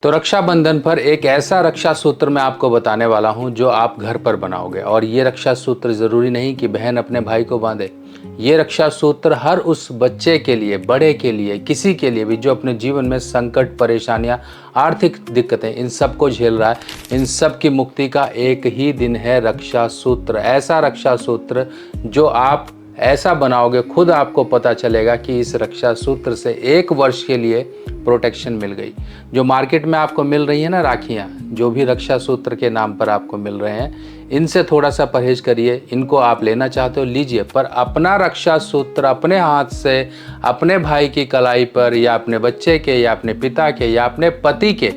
तो रक्षाबंधन पर एक ऐसा रक्षा सूत्र मैं आपको बताने वाला हूं जो आप घर पर बनाओगे। और ये रक्षा सूत्र ज़रूरी नहीं कि बहन अपने भाई को बांधे। ये रक्षा सूत्र हर उस बच्चे के लिए, बड़े के लिए, किसी के लिए भी जो अपने जीवन में संकट, परेशानियां, आर्थिक दिक्कतें, इन सब को झेल रहा है। इन सब की मुक्ति का एक ही दिन है रक्षा सूत्र। ऐसा रक्षा सूत्र जो आप ऐसा बनाओगे, खुद आपको पता चलेगा कि इस रक्षा सूत्र से 1 वर्ष के लिए प्रोटेक्शन मिल गई। जो मार्केट में आपको मिल रही है ना राखियाँ, जो भी रक्षा सूत्र के नाम पर आपको मिल रहे हैं, इनसे थोड़ा सा परहेज करिए। इनको आप लेना चाहते हो लीजिए, पर अपना रक्षा सूत्र अपने हाथ से अपने भाई की कलाई पर, या अपने बच्चे के, या अपने पिता के, या अपने पति के,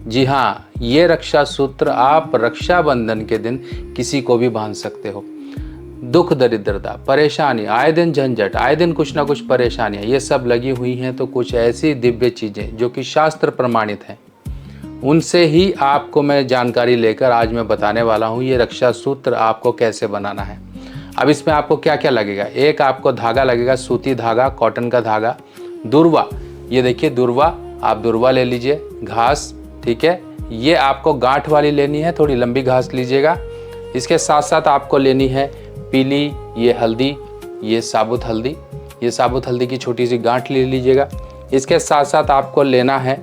जी हाँ, ये रक्षा सूत्र आप रक्षाबंधन के दिन किसी को भी बांध सकते हो। दुख, दरिद्रता, परेशानी, आए दिन झंझट, आए दिन कुछ ना कुछ परेशानियां, ये सब लगी हुई हैं। तो कुछ ऐसी दिव्य चीज़ें जो कि शास्त्र प्रमाणित हैं, उनसे ही आपको मैं जानकारी लेकर आज मैं बताने वाला हूँ ये रक्षा सूत्र आपको कैसे बनाना है। अब इसमें आपको क्या क्या लगेगा। एक आपको धागा लगेगा, सूती धागा, कॉटन का धागा, दुर्वा, ये देखिए दुर्वा, आप दुर्वा ले लीजिए, घास, ठीक है, ये आपको गांठ वाली लेनी है, थोड़ी लंबी घास लीजिएगा। इसके साथ साथ आपको लेनी है पीली ये हल्दी, ये साबुत हल्दी, ये साबुत हल्दी की छोटी सी गांठ ले लीजिएगा। इसके साथ साथ आपको लेना है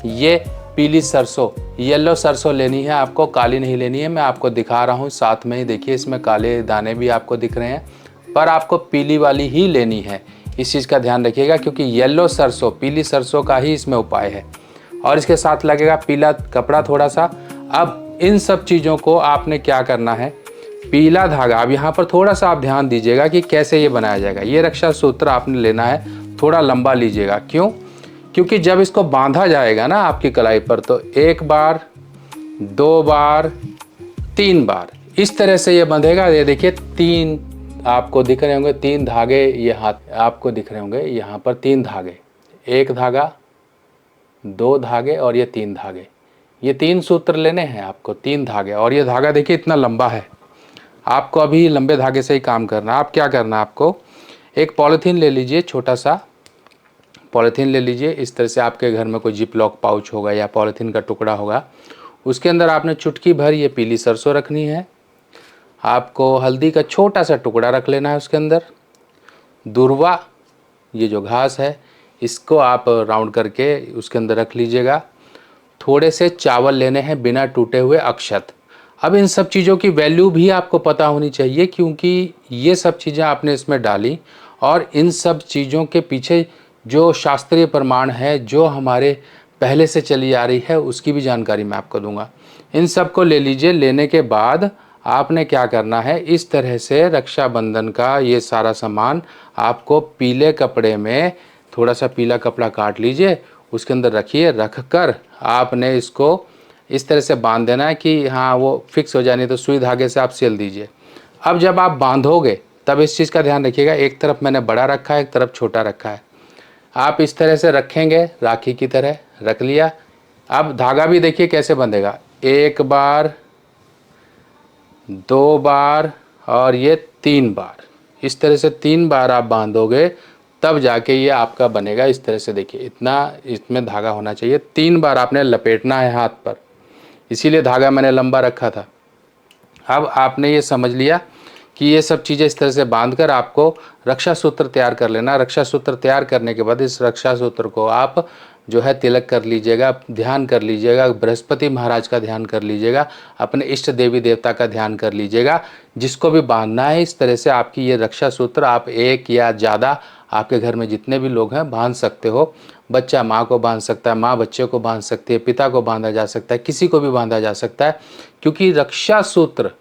ये पीली सरसों, येलो सरसों लेनी है आपको, काली नहीं लेनी है। मैं आपको दिखा रहा हूँ साथ में ही, देखिए इसमें काले दाने भी आपको दिख रहे हैं, पर आपको पीली वाली ही लेनी है। इस चीज़ का ध्यान रखिएगा क्योंकि येलो सरसों, पीली सरसों का ही इसमें उपाय है। और इसके साथ लगेगा पीला कपड़ा थोड़ा सा। अब इन सब चीज़ों को आपने क्या करना है, पीला धागा, अब यहाँ पर थोड़ा सा आप ध्यान दीजिएगा कि कैसे ये बनाया जाएगा। ये रक्षा सूत्र आपने लेना है, थोड़ा लंबा लीजिएगा। क्यों? क्योंकि जब इसको बांधा जाएगा ना आपकी कलाई पर, तो 1 बार, 2 बार, 3 बार इस तरह से ये बंधेगा। ये देखिए 3 आपको दिख रहे होंगे, 3 धागे, ये हाथ आपको दिख रहे होंगे, यहाँ पर 3 धागे, 1 धागा, 2 धागे और ये 3 धागे। ये 3 सूत्र लेने हैं आपको, 3 धागे। और ये धागा देखिए इतना लंबा है, आपको अभी लंबे धागे से ही काम करना है। आप क्या करना है, आपको एक पॉलीथीन ले लीजिए, छोटा सा पॉलीथीन ले लीजिए। इस तरह से आपके घर में कोई जिप लॉक पाउच होगा या पॉलीथीन का टुकड़ा होगा, उसके अंदर आपने चुटकी भर ये पीली सरसों रखनी है। आपको हल्दी का छोटा सा टुकड़ा रख लेना है उसके अंदर। दुर्वा, ये जो घास है, इसको आप राउंड करके उसके अंदर रख लीजिएगा। थोड़े से चावल लेने हैं बिना टूटे हुए, अक्षत। अब इन सब चीज़ों की वैल्यू भी आपको पता होनी चाहिए, क्योंकि ये सब चीज़ें आपने इसमें डाली और इन सब चीज़ों के पीछे जो शास्त्रीय प्रमाण है, जो हमारे पहले से चली आ रही है, उसकी भी जानकारी मैं आपको दूंगा। इन सब को ले लीजिए। लेने के बाद आपने क्या करना है, इस तरह से रक्षाबंधन का ये सारा सामान आपको पीले कपड़े में, थोड़ा सा पीला कपड़ा काट लीजिए, उसके अंदर रखिए। रख कर आपने इसको इस तरह से बांध देना है कि हाँ वो फिक्स हो जाए, नहीं तो सुई धागे से आप सिल दीजिए। अब जब आप बांधोगे तब इस चीज़ का ध्यान रखिएगा, एक तरफ मैंने बड़ा रखा है, एक तरफ छोटा रखा है। आप इस तरह से रखेंगे, राखी की तरह रख लिया। अब धागा भी देखिए कैसे बंधेगा, 1 बार, 2 बार और ये 3 बार। इस तरह से 3 बार आप बांधोगे तब जाके ये आपका बनेगा। इस तरह से देखिए, इतना इसमें धागा होना चाहिए। 3 बार आपने लपेटना है हाथ पर, इसीलिए धागा मैंने लंबा रखा था। अब आपने ये समझ लिया कि ये सब चीज़ें इस तरह से बांधकर आपको रक्षा सूत्र तैयार कर लेना। रक्षा सूत्र तैयार करने के बाद इस रक्षा सूत्र को आप जो है तिलक कर लीजिएगा, ध्यान कर लीजिएगा, बृहस्पति महाराज का ध्यान कर लीजिएगा, अपने इष्ट देवी देवता का ध्यान कर लीजिएगा। जिसको भी बांधना है, इस तरह से आपकी ये रक्षा सूत्र आप एक या ज़्यादा, आपके घर में जितने भी लोग हैं बांध सकते हो। बच्चा माँ को बांध सकता है, माँ बच्चे को बांध सकती है, पिता को बांधा जा सकता है, किसी को भी बांधा जा सकता है। क्योंकि रक्षा सूत्र,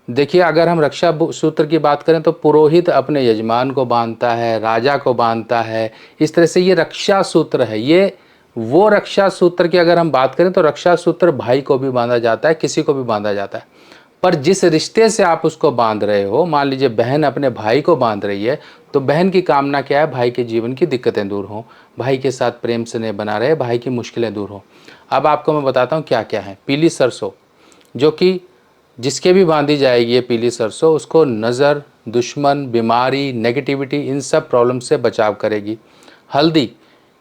देखिए अगर हम रक्षा सूत्र की बात करें तो पुरोहित अपने यजमान को बांधता है, राजा को बांधता है। इस तरह से ये रक्षा सूत्र है। ये वो रक्षा सूत्र की अगर हम बात करें तो रक्षा सूत्र भाई को भी बांधा जाता है, किसी को भी बांधा जाता है। पर जिस रिश्ते से आप उसको बांध रहे हो, मान लीजिए बहन अपने भाई को बांध रही है, तो बहन की कामना क्या है, भाई के जीवन की दिक्कतें दूर हों, भाई के साथ प्रेम स्नेह बना रहे, भाई की मुश्किलें दूर हों। अब आपको मैं बताता हूँ क्या क्या है। पीली सरसों, जो कि जिसके भी बांधी जाएगी ये पीली सरसों, उसको नज़र, दुश्मन, बीमारी, नेगेटिविटी, इन सब प्रॉब्लम से बचाव करेगी। हल्दी,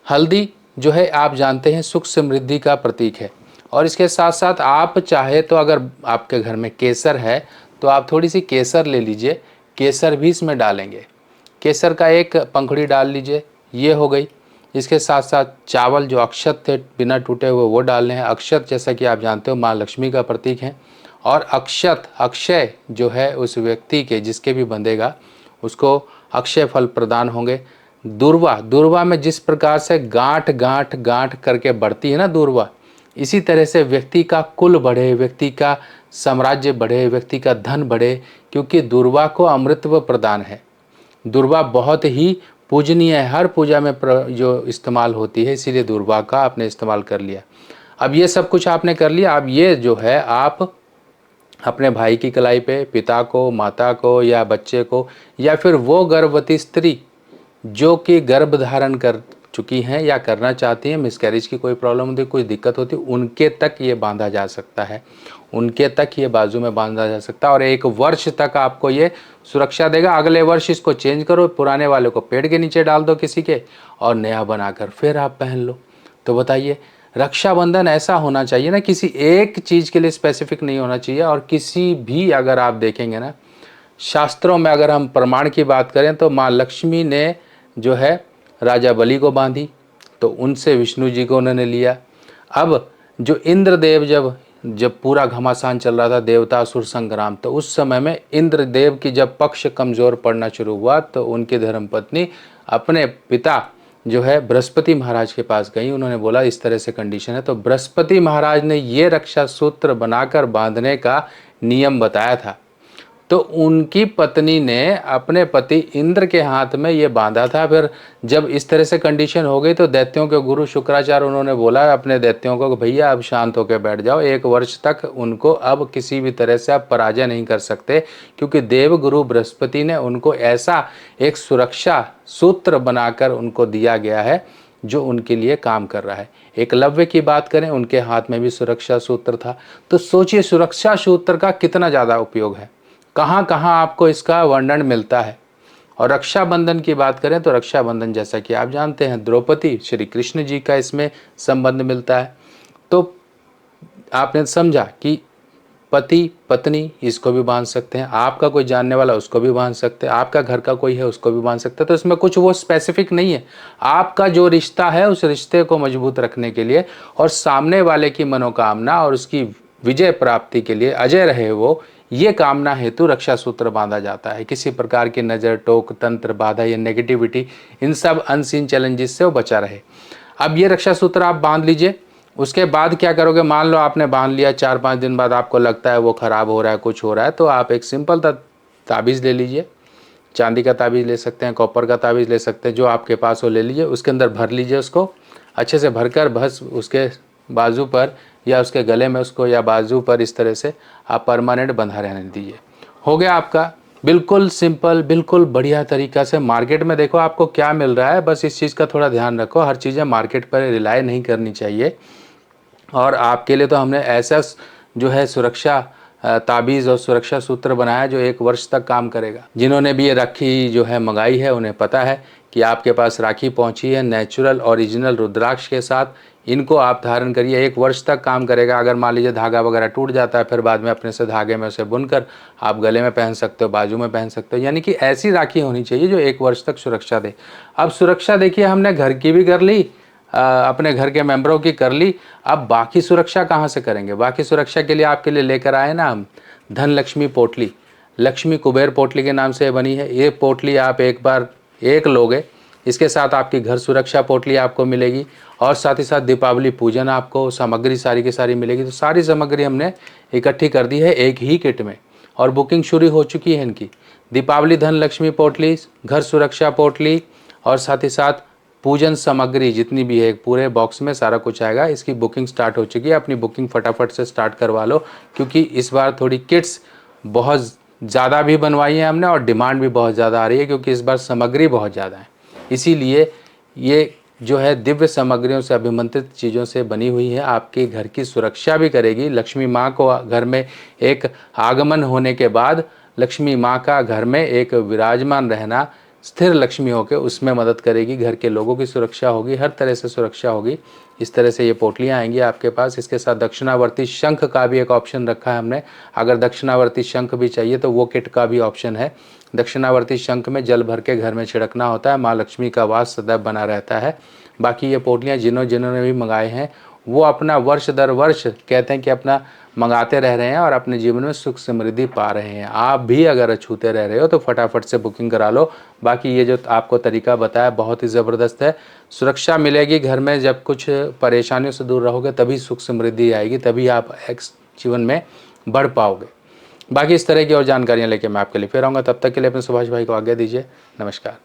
हल्दी जो है आप जानते हैं सुख समृद्धि का प्रतीक है। और इसके साथ साथ आप चाहे तो अगर आपके घर में केसर है तो आप थोड़ी सी केसर ले लीजिए, केसर भी इसमें डालेंगे, केसर का एक पंखुड़ी डाल लीजिए, ये हो गई। इसके साथ साथ चावल जो अक्षत थे बिना टूटे हुए वो डालने हैं। अक्षत जैसा कि आप जानते हो माँ लक्ष्मी का प्रतीक है, और अक्षत अक्षय जो है उस व्यक्ति के जिसके भी बंधेगा उसको अक्षय फल प्रदान होंगे। दूर्वा, दूर्वा में जिस प्रकार से गांठ गांठ गांठ करके बढ़ती है ना दूर्वा, इसी तरह से व्यक्ति का कुल बढ़े, व्यक्ति का साम्राज्य बढ़े, व्यक्ति का धन बढ़े, क्योंकि दूर्वा को अमृतत्व प्रदान है। दूर्वा बहुत ही पूजनीय है, हर पूजा में जो इस्तेमाल होती है, इसीलिए दूर्वा का आपने इस्तेमाल कर लिया। अब ये सब कुछ आपने कर लिया। अब ये जो है आप अपने भाई की कलाई पे, पिता को, माता को या बच्चे को, या फिर वो गर्भवती स्त्री जो कि गर्भ धारण कर चुकी हैं या करना चाहती हैं, मिसकैरेज की कोई प्रॉब्लम होती है, कोई दिक्कत होती है, उनके तक ये बांधा जा सकता है, उनके तक ये बाजू में बांधा जा सकता है। और 1 वर्ष तक आपको ये सुरक्षा देगा। अगले वर्ष इसको चेंज करो, पुराने वाले को पेड़ के नीचे डाल दो किसी के, और नया बनाकर फिर आप पहन लो। तो बताइए, रक्षाबंधन ऐसा होना चाहिए ना, किसी एक चीज़ के लिए स्पेसिफिक नहीं होना चाहिए। और किसी भी अगर आप देखेंगे ना शास्त्रों में, अगर हम प्रमाण की बात करें तो माँ लक्ष्मी ने जो है राजा बलि को बांधी, तो उनसे विष्णु जी को उन्होंने लिया। अब जो इंद्रदेव जब पूरा घमासान चल रहा था, देवतासुर संग्राम, तो उस समय में इंद्रदेव की जब पक्ष कमज़ोर पड़ना शुरू हुआ तो उनकी धर्मपत्नी अपने पिता जो है बृहस्पति महाराज के पास गई। उन्होंने बोला इस तरह से कंडीशन है, तो बृहस्पति महाराज ने ये रक्षा सूत्र बनाकर बांधने का नियम बताया था। तो उनकी पत्नी ने अपने पति इंद्र के हाथ में ये बांधा था। फिर जब इस तरह से कंडीशन हो गई तो दैत्यों के गुरु शुक्राचार्य उन्होंने बोला अपने दैत्यों को, भैया अब शांत होकर बैठ जाओ, 1 वर्ष तक उनको अब किसी भी तरह से आप पराजय नहीं कर सकते, क्योंकि देव गुरु बृहस्पति ने उनको ऐसा एक सुरक्षा सूत्र बनाकर उनको दिया गया है जो उनके लिए काम कर रहा है। एकलव्य की बात करें, उनके हाथ में भी सुरक्षा सूत्र था। तो सोचिए सुरक्षा सूत्र का कितना ज़्यादा उपयोग है, कहाँ कहाँ आपको इसका वर्णन मिलता है। और रक्षाबंधन की बात करें तो रक्षाबंधन जैसा कि आप जानते हैं द्रौपदी श्री कृष्ण जी का इसमें संबंध मिलता है। तो आपने समझा कि पति पत्नी इसको भी बांध सकते हैं, आपका कोई जानने वाला उसको भी बांध सकते हैं, आपका घर का कोई है उसको भी बांध सकते हैं। तो इसमें कुछ वो स्पेसिफिक नहीं है, आपका जो रिश्ता है उस रिश्ते को मजबूत रखने के लिए और सामने वाले की मनोकामना और उसकी विजय प्राप्ति के लिए, अजय रहे वो, ये कामना हेतु रक्षा सूत्र बांधा जाता है। किसी प्रकार की नज़र, टोक, तंत्र, बाधा या नेगेटिविटी, इन सब अनसीन चैलेंजेस से वो बचा रहे। अब ये रक्षा सूत्र आप बांध लीजिए। उसके बाद क्या करोगे, मान लो आपने बांध लिया, 4-5 दिन बाद आपको लगता है वो ख़राब हो रहा है, कुछ हो रहा है, तो आप एक सिंपल ताबीज़ ले लीजिए। चांदी का ताबीज़ ले सकते हैं, कॉपर का ताबीज़ ले सकते हैं, जो आपके पास हो ले लीजिए। उसके अंदर भर लीजिए, उसको अच्छे से भरकर बस उसके बाजू पर या उसके गले में उसको या बाजू पर इस तरह से आप परमानेंट बंधा रहने दीजिए। हो गया आपका बिल्कुल सिंपल, बिल्कुल बढ़िया तरीका से। मार्केट में देखो आपको क्या मिल रहा है, बस इस चीज़ का थोड़ा ध्यान रखो, हर चीज़ें मार्केट पर रिलाय नहीं करनी चाहिए। और आपके लिए तो हमने ऐसा जो है सुरक्षा ताबीज़ और सुरक्षा सूत्र बनाया जो 1 वर्ष तक काम करेगा। जिन्होंने भी ये राखी जो है मंगाई है उन्हें पता है कि आपके पास राखी पहुंची है नेचुरल ओरिजिनल रुद्राक्ष के साथ। इनको आप धारण करिए, 1 वर्ष तक काम करेगा। अगर मान लीजिए धागा वगैरह टूट जाता है, फिर बाद में अपने से धागे में उसे बुनकर आप गले में पहन सकते हो, बाजू में पहन सकते हो। यानी कि ऐसी राखी होनी चाहिए जो 1 वर्ष तक सुरक्षा दे। अब सुरक्षा देखिए, हमने घर की भी कर ली, अपने घर के मेंबरों की कर ली, अब बाकी सुरक्षा कहाँ से करेंगे। बाकी सुरक्षा के लिए आपके लिए लेकर आए ना हम धन लक्ष्मी पोटली, लक्ष्मी कुबेर पोटली के नाम से बनी है। ये पोटली आप एक बार एक लोगे, इसके साथ आपकी घर सुरक्षा पोटली आपको मिलेगी और साथ ही साथ दीपावली पूजन आपको सामग्री सारी की सारी मिलेगी। तो सारी सामग्री हमने इकट्ठी कर दी है एक ही किट में और बुकिंग शुरू हो चुकी है इनकी। दीपावली धन लक्ष्मी पोटली, घर सुरक्षा पोटली और साथ ही साथ पूजन सामग्री जितनी भी है पूरे बॉक्स में सारा कुछ आएगा। इसकी बुकिंग स्टार्ट हो चुकी है, अपनी बुकिंग फटाफट से स्टार्ट करवा लो, क्योंकि इस बार थोड़ी किट्स बहुत ज़्यादा भी बनवाई है हमने और डिमांड भी बहुत ज़्यादा आ रही है, क्योंकि इस बार सामग्री बहुत ज़्यादा है। इसीलिए ये जो है दिव्य सामग्रियों से अभिमंत्रित चीज़ों से बनी हुई है, आपके घर की सुरक्षा भी करेगी। लक्ष्मी माँ को घर में एक आगमन होने के बाद लक्ष्मी माँ का घर में एक विराजमान रहना स्थिर लक्ष्मी होकर उसमें मदद करेगी, घर के लोगों की सुरक्षा होगी, हर तरह से सुरक्षा होगी। इस तरह से ये पोटलियाँ आएंगी आपके पास। इसके साथ दक्षिणावर्ती शंख का भी एक ऑप्शन रखा है हमने। अगर दक्षिणावर्ती शंख भी चाहिए तो वो किट का भी ऑप्शन है। दक्षिणावर्ती शंख में जल भर के घर में छिड़कना होता है, माँ लक्ष्मी का वास सदैव बना रहता है। बाकी ये पोटलियाँ जिन्होंने भी मंगाए हैं वो अपना वर्ष दर वर्ष कहते हैं कि अपना मंगाते रह रहे हैं और अपने जीवन में सुख समृद्धि पा रहे हैं। आप भी अगर अछूते रह रहे हो तो फटाफट से बुकिंग करा लो। बाकी ये जो आपको तरीका बताया बहुत ही ज़बरदस्त है। सुरक्षा मिलेगी घर में, जब कुछ परेशानियों से दूर रहोगे तभी सुख समृद्धि आएगी, तभी आप जीवन में बढ़ पाओगे। बाकी इस तरह की और जानकारियाँ लेके मैं आपके लिए फिर आऊँगा। तब तक के लिए अपने सुभाष भाई को आज्ञा दीजिए। नमस्कार।